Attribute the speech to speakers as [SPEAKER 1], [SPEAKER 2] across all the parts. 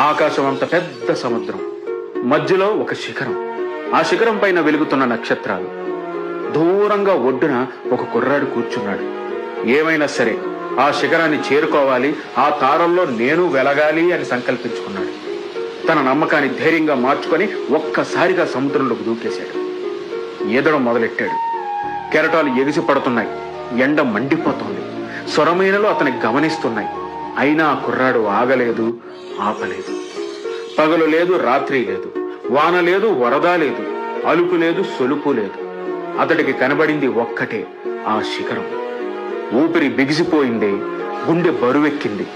[SPEAKER 1] ఆకాశం అంత పెద్ద సముద్రం, మధ్యలో ఒక శిఖరం, ఆ శిఖరం పైన వెలుగుతున్న నక్షత్రాలు. దూరంగా ఒడ్డున ఒక కుర్రాడు కూర్చున్నాడు. ఏమైనా సరే ఆ శిఖరాన్ని చేరుకోవాలి, ఆ తారల్లో నేను వెలగాలి అని సంకల్పించుకున్నాడు. తన నమ్మకాన్ని ధైర్యంగా మార్చుకొని ఒక్కసారిగా సముద్రంలోకి దూకేశాడు. ఈదడం మొదలెట్టాడు. కెరటాలు ఎగిసి పడుతున్నాయి, ఎండ మండిపోతోంది, స్వరమైనలు అతని గమనిస్తున్నాయి. అయినా ఆ కుర్రాడు ఆగలేదు, ఆపలేదు. పగలు లేదు, రాత్రి లేదు, వాన లేదు, వరద లేదు, అలుపు లేదు, సొలుపు లేదు. అతడికి కనబడింది ఒక్కటే, ఆ శిఖరం. ఊపిరి బిగిసిపోయింది, గుండె బరువెక్కింది,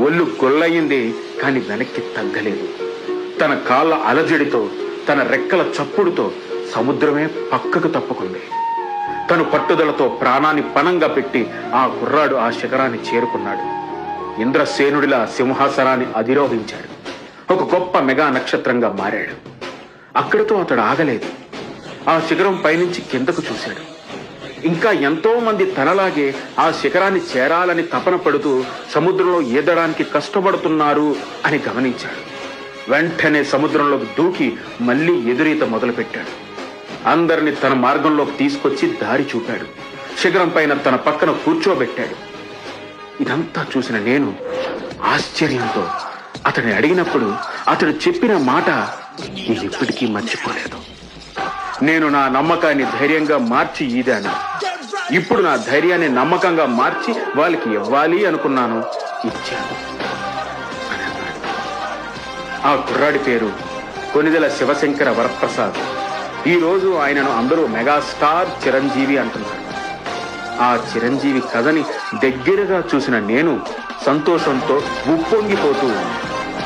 [SPEAKER 1] ఒళ్ళు గొల్లయింది, కాని వెనక్కి తగ్గలేదు. తన కాళ్ళ అలజడితో, తన రెక్కల చప్పుడుతో సముద్రమే పక్కకు తప్పుకుంది. తను పట్టుదలతో ప్రాణాన్ని పణంగా పెట్టి ఆ కుర్రాడు ఆ శిఖరాన్ని చేరుకున్నాడు. ఇంద్రసేనుడిలా సింహాసనాన్ని అధిరోహించాడు. ఒక గొప్ప మెగా నక్షత్రంగా మారాడు. అక్కడితో అతడు ఆగలేదు. ఆ శిఖరం పైనుంచి కిందకు చూశాడు. ఇంకా ఎంతో మంది తనలాగే ఆ శిఖరాన్ని చేరాలని తపన పడుతూ సముద్రంలో ఈదడానికి కష్టపడుతున్నారు అని గమనించాడు. వెంటనే సముద్రంలోకి దూకి మళ్లీ ఎదురీత మొదలుపెట్టాడు. అందరిని తన మార్గంలోకి తీసుకొచ్చి దారి చూపాడు. శిఖరం పైన తన పక్కన కూర్చోబెట్టాడు. ఇదంతా చూసిన నేను ఆశ్చర్యంతో అతన్ని అడిగినప్పుడు అతడు చెప్పిన మాట నేను ఇప్పటికీ మర్చిపోలేదు. నేను నా నమ్మకాన్ని ధైర్యంగా మార్చి ఈదాను. ఇప్పుడు నా ధైర్యాన్ని నమ్మకంగా మార్చి వాళ్ళకి ఇవ్వాలి అనుకున్నాను, ఇచ్చాను. ఆ కుర్రాడి పేరు కొనిదెల శివశంకర వరప్రసాద్. ఈ రోజు ఆయనను అందరూ మెగాస్టార్ చిరంజీవి అంటున్నారు. ఆ చిరంజీవి కథని దగ్గరగా చూసిన నేను సంతోషంతో ఉప్పొంగిపోతూ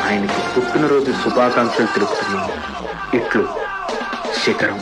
[SPEAKER 1] ఆయనకి పుట్టినరోజు శుభాకాంక్షలు తెలుపుతున్నాను. ఇట్లు శిఖరం.